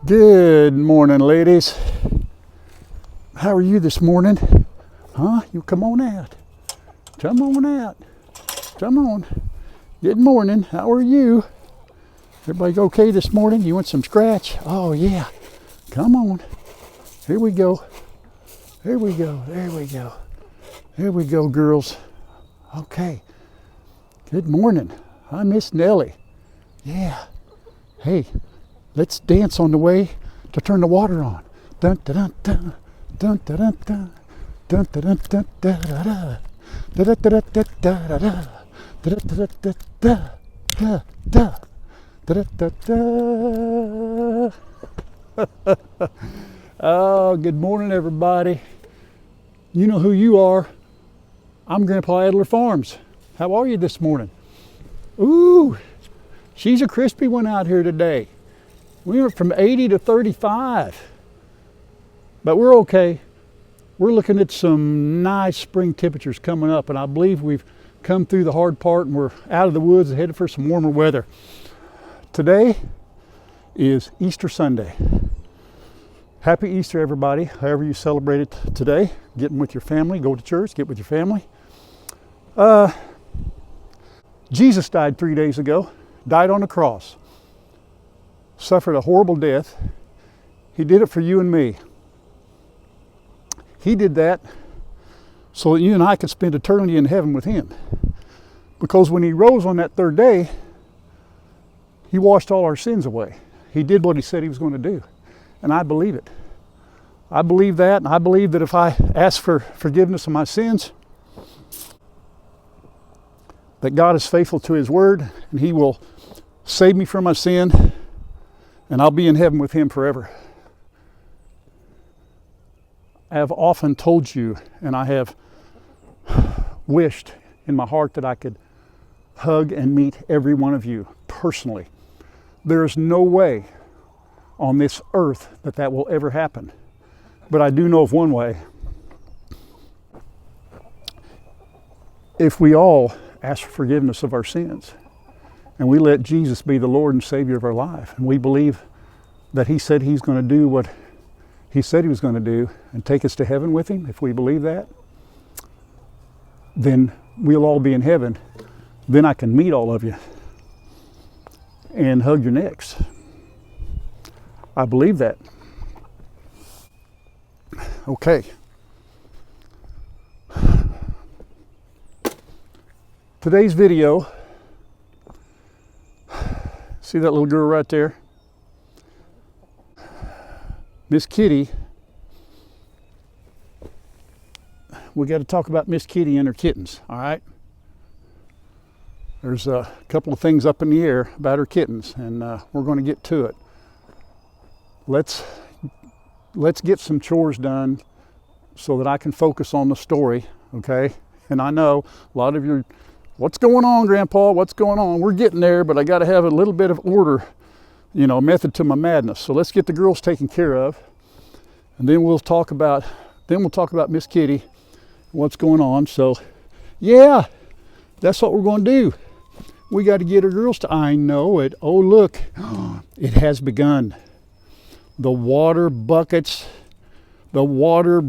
Good morning, ladies. How are you this morning? Huh? You come on out. Come on out. Come on. Good morning. How are you? Everybody okay this morning? You want some scratch? Oh, yeah. Come on. Here we go. Here we go. There we go. Here we go, girls. Okay. Good morning. Hi, Miss Nellie. Yeah. Hey, let's dance on the way to turn the water on. Dun dun dun dun dun dun dun dun dun dun dun dun dun. Oh, good morning, everybody. You know who you are. I'm Grandpa Adler Farms. How are you this morning? Ooh, she's a crispy one out here today. We went from 80 to 35, but we're okay. We're looking at some nice spring temperatures coming up, and I believe we've come through the hard part and we're out of the woods and headed for some warmer weather. Today is Easter Sunday. Happy Easter, everybody, however you celebrate it today. Getting with your family, go to church, get with your family. Jesus died 3 days ago, died on the cross, suffered a horrible death. He did it for you and me. He did that so that you and I could spend eternity in heaven with him. Because when he rose on that third day, he washed all our sins away. He did what he said he was going to do. And I believe it. I believe that, and I believe that if I ask for forgiveness of my sins, that God is faithful to his word, and he will save me from my sin, and I'll be in heaven with him forever. I have often told you, and I have wished in my heart that I could hug and meet every one of you personally. There is no way on this earth that will ever happen. But I do know of one way. If we all ask for forgiveness of our sins, and we let Jesus be the Lord and Savior of our life, and we believe that he said he's going to do what he said he was going to do and take us to heaven with him, if we believe that, then we'll all be in heaven. Then I can meet all of you and hug your necks. I believe that. Okay. Today's video, see that little girl right there? Miss Kitty. We got to talk about Miss Kitty and her kittens, all right? There's a couple of things up in the air about her kittens, and we're going to get to it. Let's get some chores done so that I can focus on the story, okay? And I know a lot of you, what's going on, Grandpa? What's going on? We're getting there, but I got to have a little bit of order, you know, method to my madness. So let's get the girls taken care of, and then we'll talk about Miss Kitty, what's going on. So, yeah, that's what we're going to do. We got to get our girls to. I know it. Oh, look, it has begun. The water buckets, the water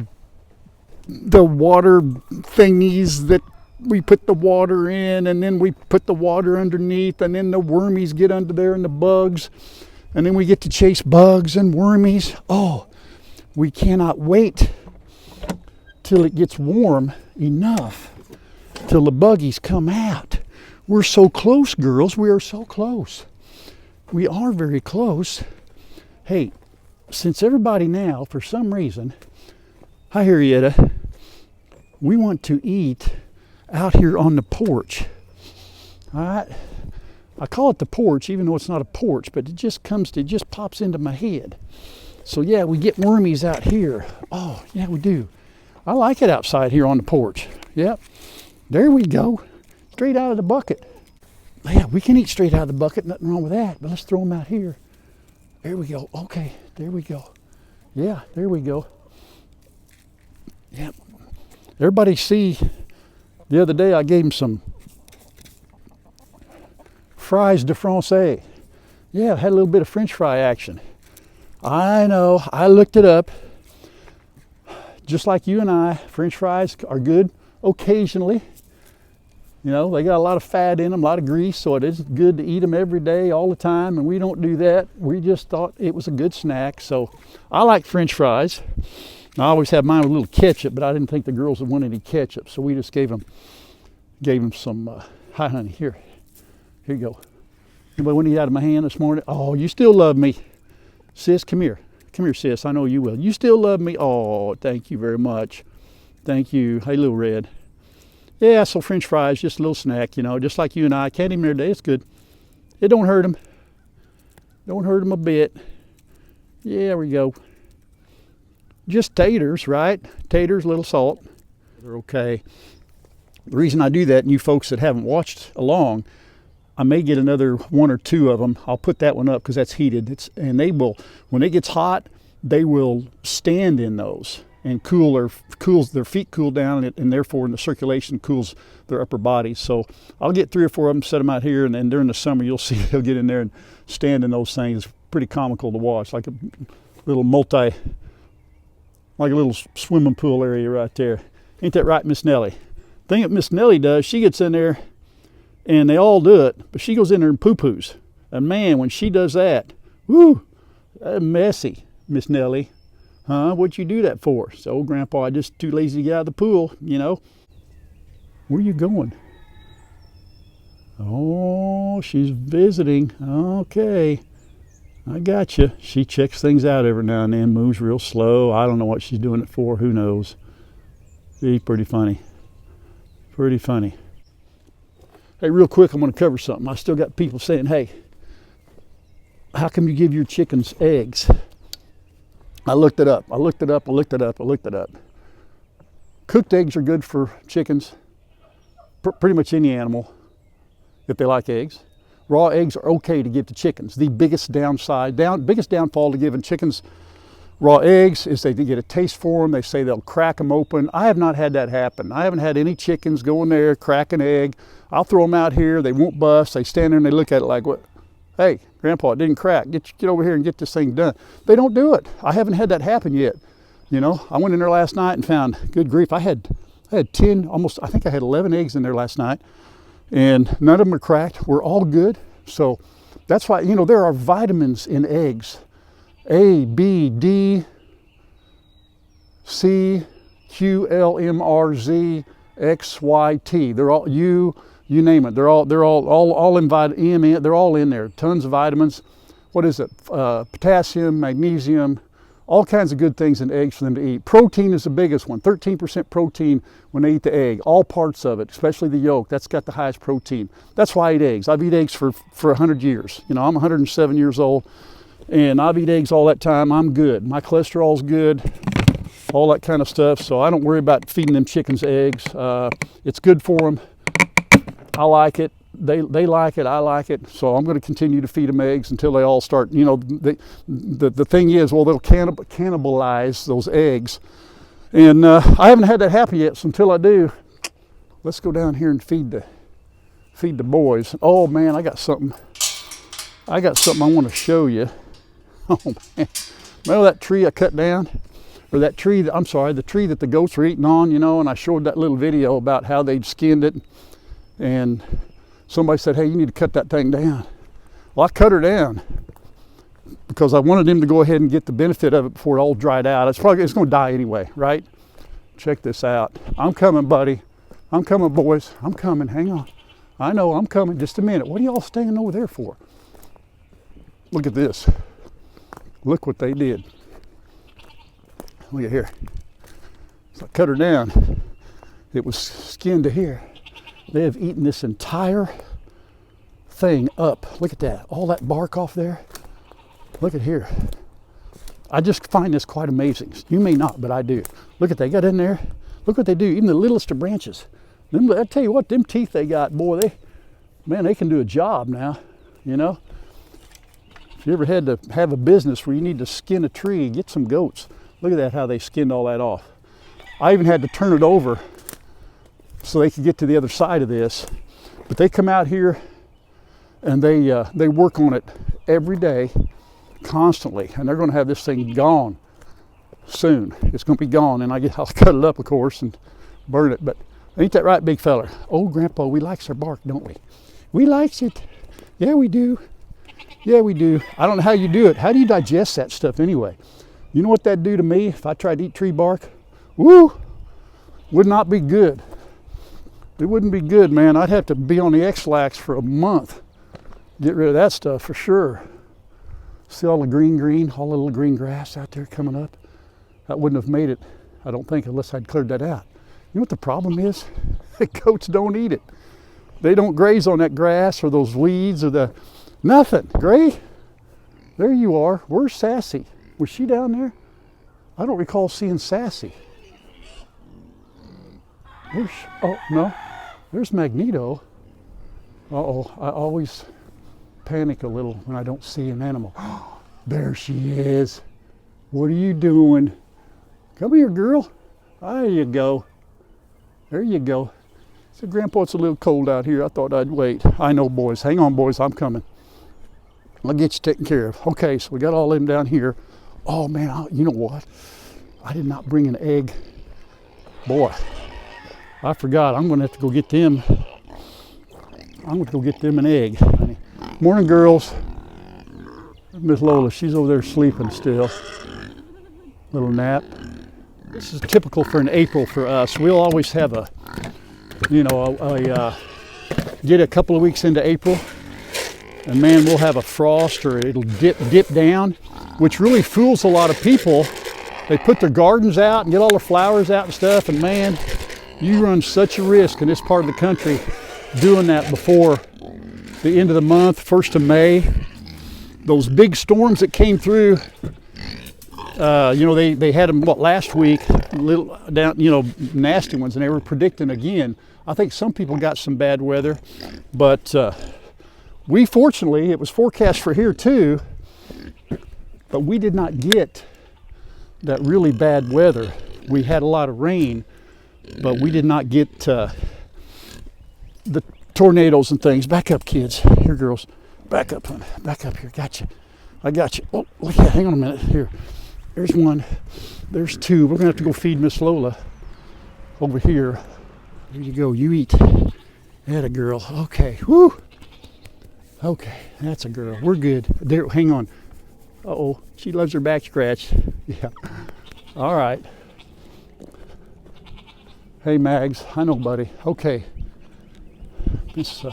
thingies that we put the water in, and then we put the water underneath, and then the wormies get under there and the bugs, and then we get to chase bugs and wormies. Oh, we cannot wait till it gets warm enough, till the buggies come out. We're so close, girls. We are so close. We are very close. Hey, since everybody now, for some reason, hi Harrietta, we want to eat out here on the porch. All right, I call it the porch, even though it's not a porch, but it just pops into my head. So yeah, we get wormies out here. Oh yeah, we do. I like it outside here on the porch. Yep, there we go, straight out of the bucket. Yeah, we can eat straight out of the bucket, nothing wrong with that, but let's throw them out here. There we go. Okay, there we go. Yeah, there we go. Yep. Everybody see, the other day I gave them some fries de français. Yeah, had a little bit of French fry action. I know, I looked it up. Just like you and I, French fries are good occasionally. You know, they got a lot of fat in them, a lot of grease, so it is good to eat them every day, all the time, and we don't do that. We just thought it was a good snack, so I like French fries. I always have mine with a little ketchup, but I didn't think the girls would want any ketchup, so we just gave them some, hi honey, here you go. Anybody want to eat out of my hand this morning? Oh, you still love me. Sis, come here. Come here, sis, I know you will. You still love me? Oh, thank you very much. Thank you. Hey, little red. Yeah, so French fries, just a little snack, you know, just like you and I. Can't eat them every day, it's good. It don't hurt them. Don't hurt them a bit. Yeah, there we go. Just taters, right? Taters, little salt. They're okay. The reason I do that, and you folks that haven't watched along, I may get another 1 or 2 of them. I'll put that one up because that's heated. And they will, when it gets hot, they will stand in those and cools their feet cool down, and therefore in the circulation cools their upper bodies. So I'll get 3 or 4 of them, set them out here, and then during the summer you'll see they'll get in there and stand in those things. It's pretty comical to watch, like a little like a little swimming pool area right there. Ain't that right, Miss Nellie? Thing that Miss Nellie does, she gets in there, and they all do it, but she goes in there and poo-poos. And man, when she does that, whoo, that's messy, Miss Nellie. Huh? What'd you do that for? So, Grandpa, I just too lazy to get out of the pool, you know. Where are you going? Oh, she's visiting. Okay. I got you. She checks things out every now and then, moves real slow. I don't know what she's doing it for. Who knows? She's pretty funny. Pretty funny. Hey, real quick, I'm going to cover something. I still got people saying, hey, how come you give your chickens eggs? I looked it up. Cooked eggs are good for chickens, pretty much any animal, if they like eggs. Raw eggs are okay to give to chickens. The biggest downfall to giving chickens raw eggs is they get a taste for them. They say they'll crack them open. I have not had that happen. I haven't had any chickens go in there, crack an egg. I'll throw them out here. They won't bust. They stand there and they look at it like, what? Hey, Grandpa, it didn't crack. Get over here and get this thing done. They don't do it. I haven't had that happen yet. You know, I went in there last night and found, good grief, I had 10, almost, I think I had 11 eggs in there last night, and none of them are cracked. We're all good. So that's why, you know, there are vitamins in eggs. A, B, D, C, Q, L, M, R, Z, X, Y, T. They're all, you name it. They're all in vitamin. They're all in there. Tons of vitamins. What is it? Potassium, magnesium, all kinds of good things in eggs for them to eat. Protein is the biggest one. 13% protein when they eat the egg. All parts of it, especially the yolk. That's got the highest protein. That's why I eat eggs. I've eaten eggs for 100 years. You know, I'm 107 years old, and I've eaten eggs all that time. I'm good. My cholesterol's good. All that kind of stuff. So I don't worry about feeding them chickens eggs. It's good for them. I like it. They like it. I like it. So I'm going to continue to feed them eggs until they all start, you know, the thing is, well, they'll cannibalize those eggs. And I haven't had that happen yet, so until I do, let's go down here and feed the boys. Oh man, I got something I want to show you. Oh man. Remember that tree I cut down? Or that tree, the tree that the goats were eating on, you know, and I showed that little video about how they'd skinned it. And somebody said, hey, you need to cut that thing down. Well, I cut her down because I wanted him to go ahead and get the benefit of it before it all dried out. It's going to die anyway, right? Check this out. I'm coming, buddy. I'm coming, boys. I'm coming. Hang on. I know I'm coming. Just a minute. What are y'all standing over there for? Look at this. Look what they did. Look at here. So I cut her down. It was skinned to here. They have eaten this entire thing up. Look at that. All that bark off there. Look at here. I just find this quite amazing. You may not, but I do. Look at they got in there. Look what they do. Even the littlest of branches. I tell you what, them teeth they got, boy, they can do a job now, you know. If you ever had to have a business where you need to skin a tree, get some goats. Look at that, how they skinned all that off. I even had to turn it over so they could get to the other side of this. But they come out here and they work on it every day. constantly, and they're going to have this thing gone soon. It's going to be gone, and I'll cut it up, of course, and burn it. But ain't that right, big feller? Oh, Grandpa, we likes our bark, don't we? We likes it. Yeah, we do. Yeah, we do. I don't know how you do it. How do you digest that stuff anyway? You know what that'd do to me if I tried to eat tree bark? Woo! Would not be good. It wouldn't be good, man. I'd have to be on the X-Lax for a month. Get rid of that stuff for sure. See all the green, all the little green grass out there coming up? That wouldn't have made it, I don't think, unless I'd cleared that out. You know what the problem is? The goats don't eat it. They don't graze on that grass or those weeds or the nothing. Gray, there you are. Where's Sassy? Was she down there? I don't recall seeing Sassy. Oh, no. There's Magneto. Uh-oh, I always panic a little when I don't see an animal. There she is. What are you doing? Come here, girl. There you go. There you go. So, Grandpa, it's a little cold out here. I thought I'd wait. I know, boys. Hang on, boys. I'm coming. I'll get you taken care of. Okay, so we got all them down here. Oh, man, you know what? I did not bring an egg. Boy, I forgot. I'm going to have to go get them. I'm going to go get them an egg. Morning, girls. Miss Lola, she's over there sleeping still. Little nap. This is typical for an April for us. We'll always have get a couple of weeks into April, and man, we'll have a frost or it'll dip down, which really fools a lot of people. They put their gardens out and get all their flowers out and stuff, and man, you run such a risk in this part of the country doing that before the end of the month, 1st of May. Those big storms that came through, they had them last week, little down, nasty ones, and they were predicting again. I think some people got some bad weather, but we fortunately, it was forecast for here too, but we did not get that really bad weather. We had a lot of rain, but we did not get the tornadoes and things. Back up, kids. Here, girls. Back up, honey. Back up here. Gotcha. I got you. Oh, look at. Hang on a minute. Here. There's one. There's two. We're gonna have to go feed Miss Lola over here. Here you go. You eat. That a girl. Okay. Woo. Okay. That's a girl. We're good. There. Hang on. Uh-oh. She loves her back scratched. Yeah. All right. Hey, Mags. I know, buddy. Okay. Miss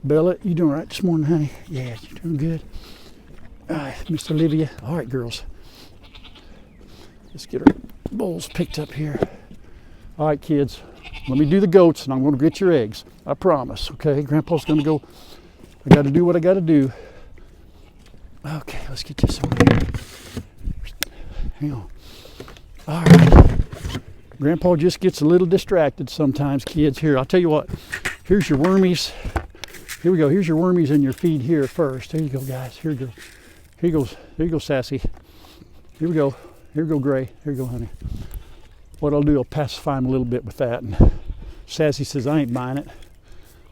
Bella, you doing all right this morning, honey? Yeah, you doing good? All right, Miss Olivia. All right, girls. Let's get our bowls picked up here. All right, kids. Let me do the goats, and I'm going to get your eggs. I promise, okay? Grandpa's going to go. I got to do what I got to do. Okay, let's get this over here. Hang on. All right. Grandpa just gets a little distracted sometimes, kids. Here, I'll tell you what. Here's your wormies. Here we go. Here's your wormies in your feed here first. There you go, guys. Here you go. Here goes. There you go, Sassy. Here we go. Here we go, Gray. Here you go, honey. What I'll do, I'll pacify him a little bit with that. And Sassy says, I ain't buying it.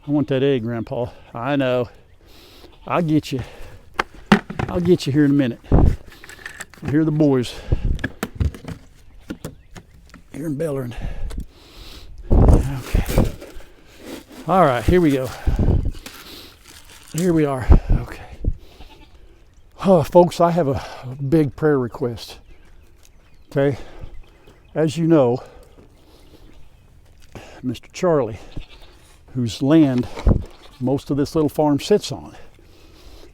I want that egg, Grandpa. I know. I'll get you. I'll get you here in a minute. Here are the boys. Here in Bellern. Okay. All right, here we go. Here we are. Okay. Oh, folks, I have a big prayer request. Okay. As you know, Mr. Charlie, whose land most of this little farm sits on,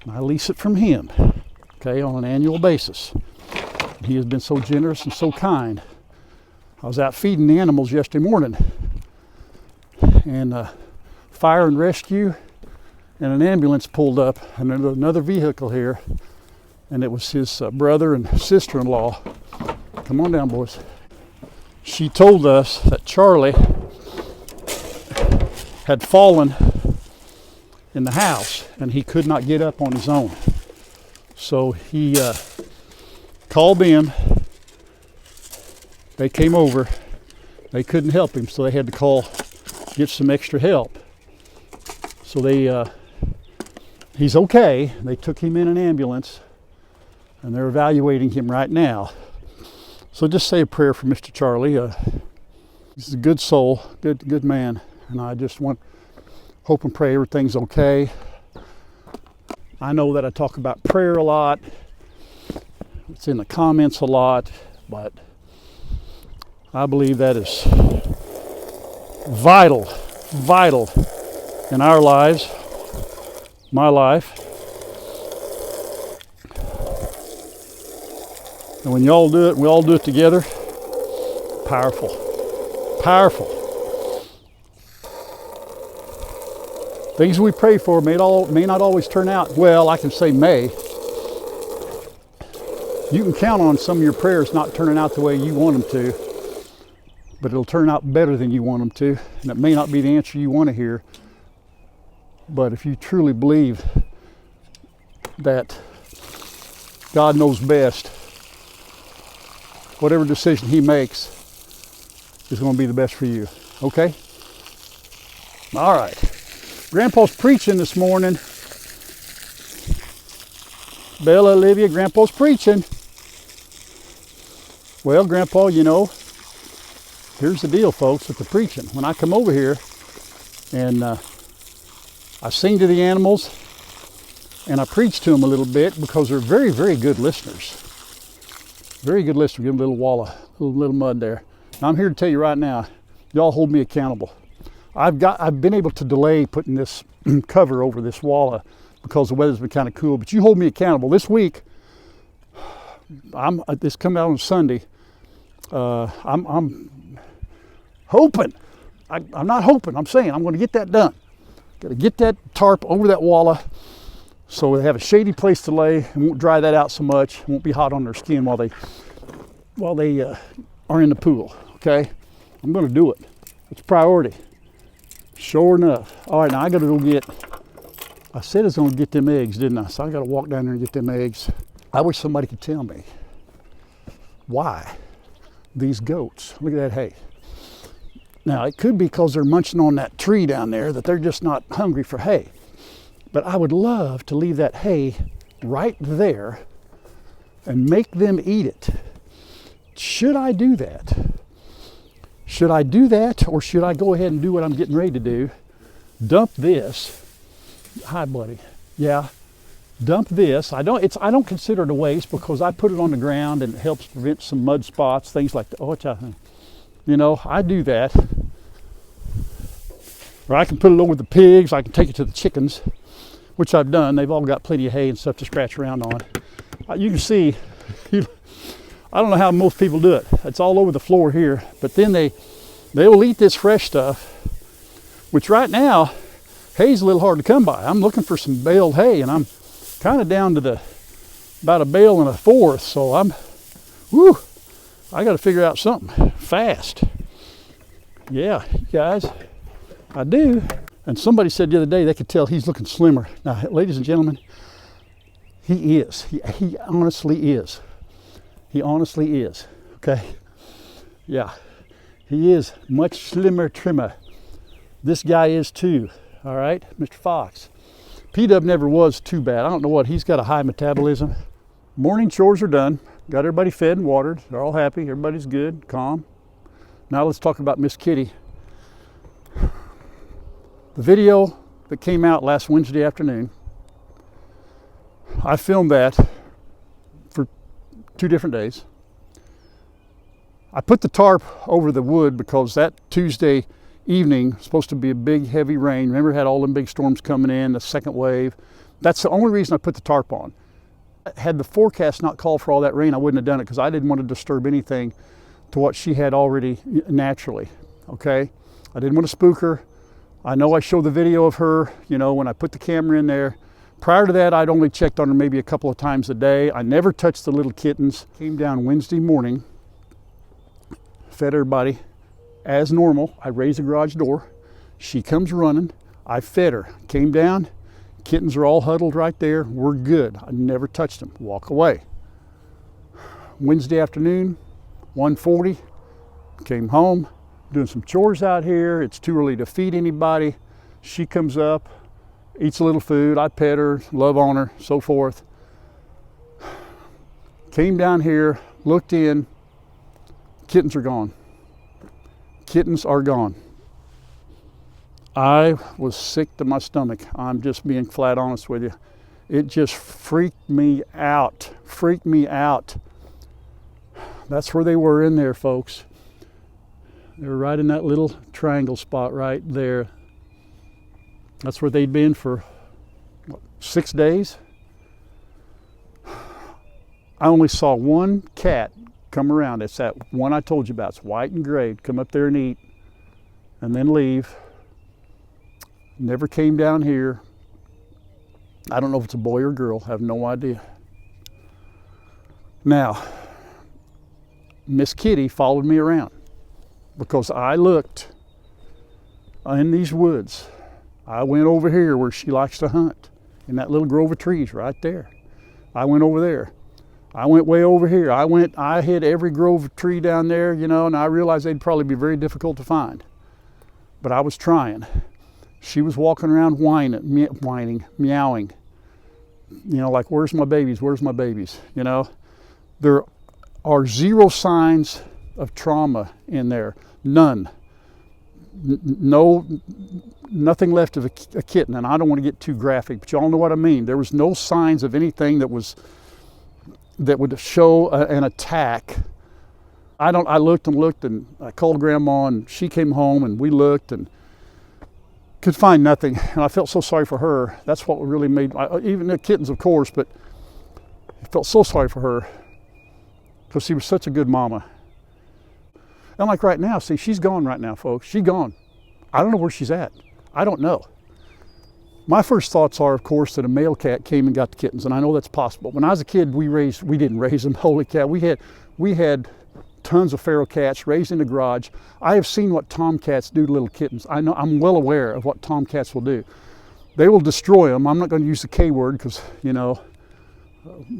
and I lease it from him, okay, on an annual basis. He has been so generous and so kind. I was out feeding the animals yesterday morning, and fire and rescue and an ambulance pulled up, and another vehicle here, and it was his brother and sister-in-law. Come on down, boys. She told us that Charlie had fallen in the house and he could not get up on his own. So he called them. They came over. They couldn't help him, so they had to get some extra help. So he's okay. They took him in an ambulance, and they're evaluating him right now. So just say a prayer for Mr. Charlie. He's a good soul, good man, and I just hope and pray everything's okay. I know that I talk about prayer a lot. It's in the comments a lot, but I believe that is vital in our lives, my life. And when you all do it, we all do it together, powerful. Things we pray for may not always turn out well. I can say may. You can count on some of your prayers not turning out the way you want them to, but it'll turn out better than you want them to, and it may not be the answer you want to hear. But if you truly believe that God knows best, whatever decision he makes is going to be the best for you. Okay? All right. Grandpa's preaching this morning. Bella, Olivia, Grandpa's preaching. Well, Grandpa, you know, here's the deal, folks, with the preaching. When I come over here and I sing to the animals and I preach to them a little bit because they're very, very good listeners. Very good listener. Give them a little wall of little mud there. Now, I'm here to tell you right now, y'all hold me accountable. I've been able to delay putting this cover over this walla because the weather's been kind of cool, but you hold me accountable. This week, this coming out on Sunday, I'm hoping, I'm not hoping, I'm saying I'm going to get that done. Got to get that tarp over that walla so they have a shady place to lay and won't dry that out so much. It won't be hot on their skin while they are in the pool. Okay, I'm going to do it. It's a priority. Sure enough. All right, now I got to go get. I said I was going to get them eggs, didn't I? So I got to walk down there and get them eggs. I wish somebody could tell me why these goats. Look at that hay. Now it could be because they're munching on that tree down there that they're just not hungry for hay. But I would love to leave that hay right there and make them eat it. Should I do that? Should I do that, or should I go ahead and do what I'm getting ready to do? Dump this. Hi, buddy. Yeah. Dump this. I don't consider it a waste because I put it on the ground and it helps prevent some mud spots, things like that. Oh, you know, I do that. Or I can put it over the pigs. I can take it to the chickens, which I've done. They've all got plenty of hay and stuff to scratch around on. You can see, I don't know how most people do it. It's all over the floor here. But then they will eat this fresh stuff, which right now, hay's a little hard to come by. I'm looking for some baled hay, and I'm kind of down to about a bale and a fourth. So I got to figure out something fast. Yeah, guys, I do. And somebody said the other day they could tell he's looking slimmer. Now, ladies and gentlemen, he is. He honestly is. He honestly is. Okay. Yeah, he is much slimmer, trimmer. This guy is too. All right, Mr. Fox. P-Dub never was too bad. I don't know what, he's got a high metabolism. Morning chores are done. Got everybody fed and watered. They're all happy. Everybody's good, calm. Now let's talk about Miss Kitty. The video that came out last Wednesday afternoon, I filmed that for 2 different days. I put the tarp over the wood because that Tuesday evening was supposed to be a big heavy rain. Remember, had all them big storms coming in, the second wave. That's the only reason I put the tarp on. Had the forecast not called for all that rain, I wouldn't have done it because I didn't want to disturb anything to what she had already naturally, okay? I didn't want to spook her. I know I showed the video of her, you know, when I put the camera in there. Prior to that, I'd only checked on her maybe a couple of times a day. I never touched the little kittens. Came down Wednesday morning, fed everybody as normal. I raised the garage door. She comes running. I fed her. Came down. Kittens are all huddled right there. We're good. I never touched them. Walk away. Wednesday afternoon, 1:40, came home, doing some chores out here. It's too early to feed anybody. She comes up, eats a little food. I pet her, love on her, so forth. Came down here, looked in, kittens are gone. Kittens are gone. I was sick to my stomach. I'm just being flat honest with you. It just freaked me out, That's where they were in there, folks. They were right in that little triangle spot right there. That's where they'd been for, what, 6 days? I only saw one cat come around. It's that one I told you about. It's white and gray. Come up there and eat and then leave. Never came down here. I don't know if it's a boy or girl. I have no idea. Now, Miss Kitty followed me around because I looked in these woods. I went over here where she likes to hunt in that little grove of trees right there. I went over there. I went way over here. I hit every grove of tree down there, you know, and I realized they'd probably be very difficult to find. But I was trying. She was walking around whining, meowing. You know, like, where's my babies? Where's my babies? You know, there are zero signs of trauma in there. None. Nothing left of a kitten. And I don't want to get too graphic, but y'all know what I mean. There was no signs of anything that would show an attack. I looked and I called Grandma, and she came home, and we looked and could find nothing. And I felt so sorry for her. That's what really made, even the kittens, of course, but I felt so sorry for her because she was such a good mama. And like right now, see, she's gone right now, folks. She's gone. I don't know where she's at. I don't know. My first thoughts are, of course, that a male cat came and got the kittens, and I know that's possible. When I was a kid, we didn't raise them. Holy cow, we had tons of feral cats raised in the garage. I have seen what tomcats do to little kittens. I'm well aware of what tomcats will do. They will destroy them. I'm not going to use the K word because, you know,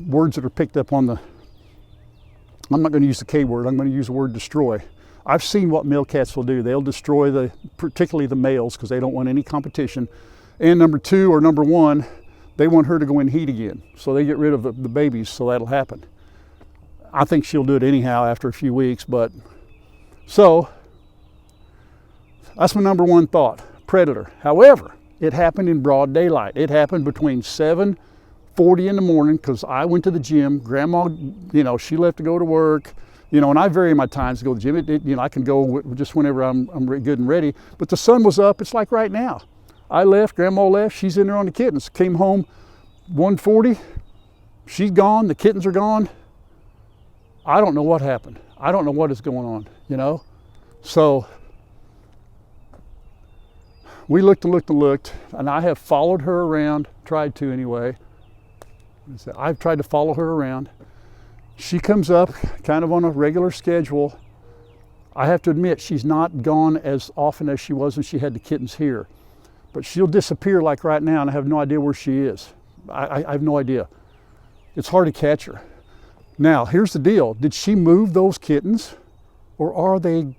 words that are picked up on the, I'm not going to use the K word. I'm going to use the word destroy. I've seen what male cats will do. They'll destroy particularly the males, because they don't want any competition. And number two, or number one, they want her to go in heat again. So they get rid of the babies, so that'll happen. I think she'll do it anyhow after a few weeks, but so that's my number one thought, predator. However, it happened in broad daylight. It happened between 7:40 in the morning, because I went to the gym. Grandma, you know, she left to go to work, you know, and I vary my times to go to the gym. You know, I can go just whenever I'm good and ready, but the sun was up. It's like right now. I left, Grandma left, she's in there on the kittens. Came home 1:40, she's gone, the kittens are gone. I don't know what happened. I don't know what is going on, you know? So we looked and looked and looked, and I have followed her around, tried to anyway. I've tried to follow her around. She comes up kind of on a regular schedule. I have to admit, she's not gone as often as she was when she had the kittens here. But she'll disappear like right now, and I have no idea where she is. I have no idea. It's hard to catch her. Now, here's the deal. Did she move those kittens, or are they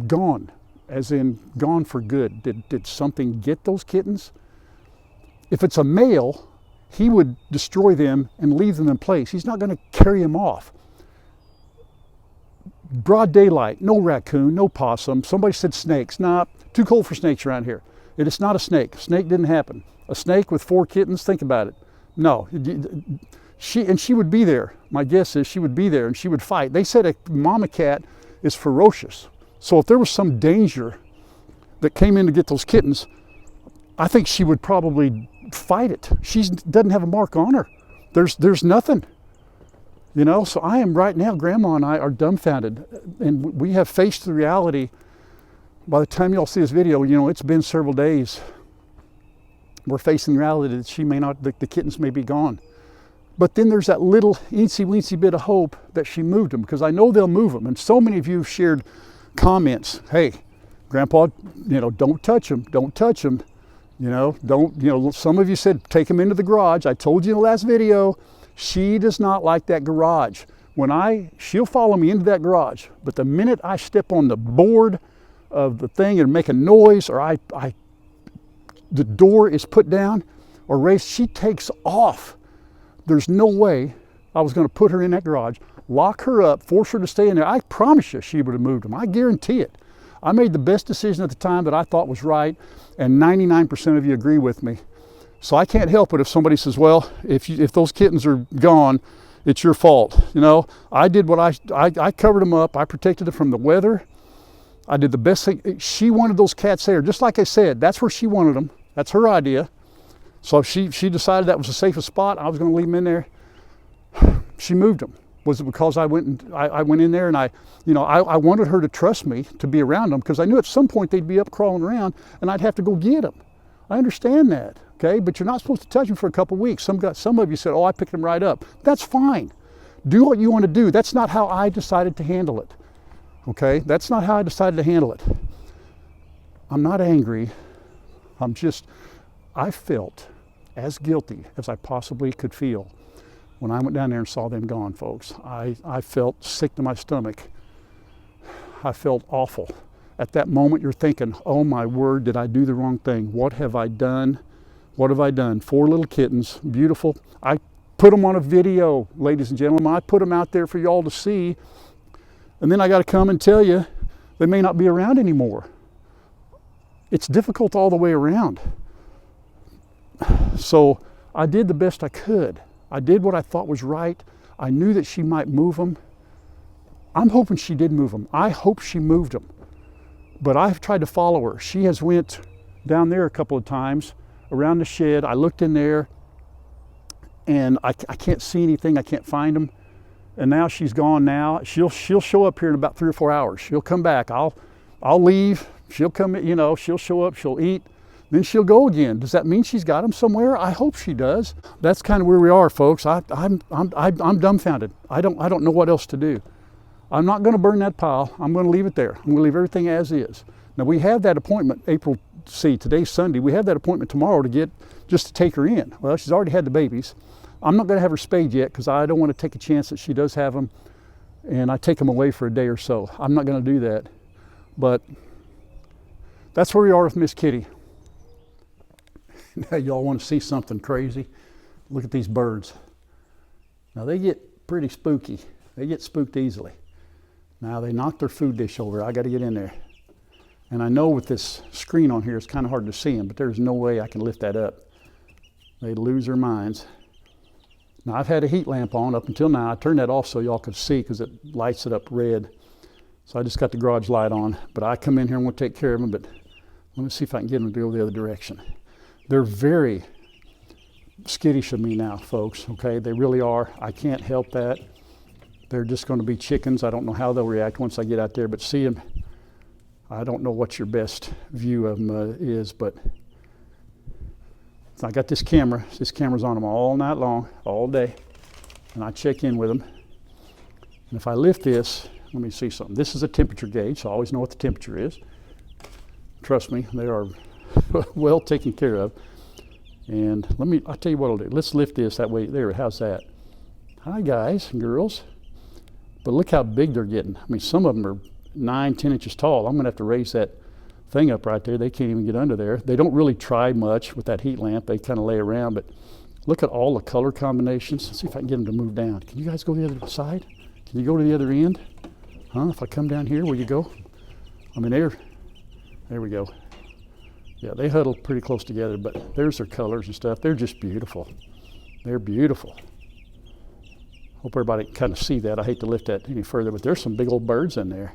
gone, as in gone for good? Did something get those kittens? If it's a male, he would destroy them and leave them in place. He's not going to carry them off. Broad daylight, no raccoon, no possum. Somebody said snakes. Nah, too cold for snakes around here. It's not a snake. A snake didn't happen. A snake with 4 kittens, think about it. No. She would be there. My guess is she would be there and she would fight. They said a mama cat is ferocious. So if there was some danger that came in to get those kittens, I think she would probably fight it. She doesn't have a mark on her. There's nothing. You know, so I am right now, Grandma and I are dumbfounded, and we have faced the reality. By the time y'all see this video, you know, it's been several days. We're facing the reality that she may not, the kittens may be gone. But then there's that little eensy-weensy bit of hope that she moved them, because I know they'll move them. And so many of you have shared comments. Hey, Grandpa, you know, don't touch them. Don't touch them. You know, don't, you know, some of you said take them into the garage. I told you in the last video, she does not like that garage. She'll follow me into that garage, but the minute I step on the board of the thing and make a noise, or the door is put down or raised, she takes off. There's no way I was going to put her in that garage, lock her up, force her to stay in there. I promise you she would have moved them. I guarantee it. I made the best decision at the time that I thought was right, and 99% of you agree with me. So I can't help it if somebody says, well, if those kittens are gone, it's your fault. You know, I did what I covered them up. I protected them from the weather. I did the best thing. She wanted those cats there. Just like I said, that's where she wanted them. That's her idea. So she decided that was the safest spot. I was going to leave them in there. She moved them. Was it because I went in there and I wanted her to trust me to be around them, because I knew at some point they'd be up crawling around and I'd have to go get them. I understand that, okay? But you're not supposed to touch them for a couple of weeks. Some of you said, oh, I picked them right up. That's fine. Do what you want to do. That's not how I decided to handle it, okay? That's not how I decided to handle it. I'm not angry. I felt as guilty as I possibly could feel when I went down there and saw them gone, folks. I felt sick to my stomach. I felt awful. At that moment, you're thinking, oh my word, did I do the wrong thing? What have I done? What have I done? 4 little kittens, beautiful. I put them on a video, ladies and gentlemen. I put them out there for y'all to see. And then I got to come and tell you, they may not be around anymore. It's difficult all the way around. So I did the best I could. I did what I thought was right. I knew that she might move them. I'm hoping she did move them. I hope she moved them. But I've tried to follow her. She has went down there a couple of times around the shed. I looked in there and I can't see anything. I can't find them. And now she's gone now. She'll show up here in about 3 or 4 hours. She'll come back. I'll leave. She'll come, she'll show up, she'll eat. Then she'll go again. Does that mean she's got them somewhere? I hope she does. That's kind of where we are, folks. I'm dumbfounded. I don't know what else to do. I'm not going to burn that pile. I'm going to leave it there. I'm going to leave everything as is. Now we have that appointment today's Sunday. We have that appointment tomorrow just to take her in. Well, she's already had the babies. I'm not going to have her spayed yet because I don't want to take a chance that she does have them and I take them away for a day or so. I'm not going to do that. But that's where we are with Miss Kitty. Now y'all want to see something crazy? Look at these birds. Now they get pretty spooky. They get spooked easily. Now they knocked their food dish over. I got to get in there. And I know with this screen on here, it's kind of hard to see them, but there's no way I can lift that up. They lose their minds. Now I've had a heat lamp on up until now. I turned that off so y'all could see because it lights it up red. So I just got the garage light on. But I come in here and want to take care of them, but let me see if I can get them to go the other direction. They're very skittish of me now, folks, okay? They really are. I can't help that. They're just going to be chickens. I don't know how they'll react once I get out there, but see them, I don't know what your best view of them is, but I got this camera. This camera's on them all night long, all day, and I check in with them. And if I lift this, let me see something. This is a temperature gauge, so I always know what the temperature is. Trust me, they are well taken care of. And I'll tell you what I'll do. Let's lift this that way. There, how's that? Hi guys and girls. But look how big they're getting. I mean, some of them are 9-10 inches tall. I'm gonna have to raise that thing up right there. They can't even get under there. They don't really try much with that heat lamp. They kind of lay around, but look at all the color combinations. Let's see if I can get them to move down. Can you guys go to the other side? Can you go to the other end? Huh? If I come down here, will you go? I mean, there we go. Yeah, they huddle pretty close together, but there's their colors and stuff. They're just beautiful. They're beautiful. Hope everybody can kind of see that. I hate to lift that any further, but there's some big old birds in there.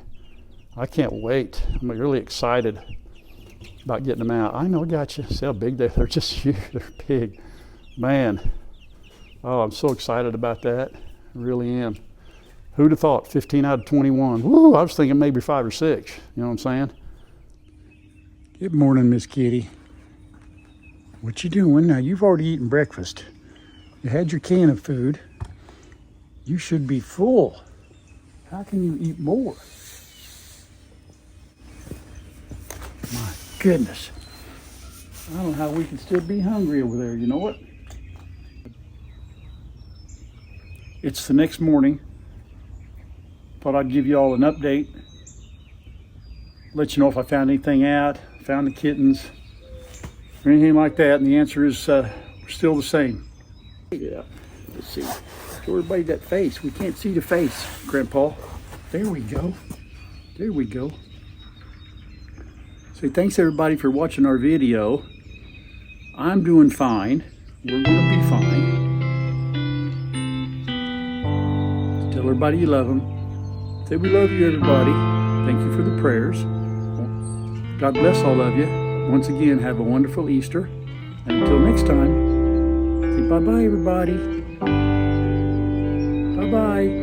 I can't wait. I'm really excited about getting them out. I know, gotcha. See how big they're just huge. They're big. Man. Oh, I'm so excited about that. I really am. Who'd have thought? 15 out of 21. Woo, I was thinking maybe 5 or 6. You know what I'm saying? Good morning, Miss Kitty. What you doing? Now, you've already eaten breakfast. You had your can of food. You should be full. How can you eat more? My goodness. I don't know how we can still be hungry over there. You know what? It's the next morning. Thought I'd give you all an update. Let you know if I found anything out, found the kittens, or anything like that. And the answer is still the same. Yeah, let's see. Show everybody that face. We can't see the face, Grandpa. There we go. There we go. So thanks everybody for watching our video. I'm doing fine. We're gonna be fine. Tell everybody you love them. Say we love you, everybody. Thank you for the prayers. God bless all of you. Once again, have a wonderful Easter. And until next time, say bye-bye, everybody. Bye-bye.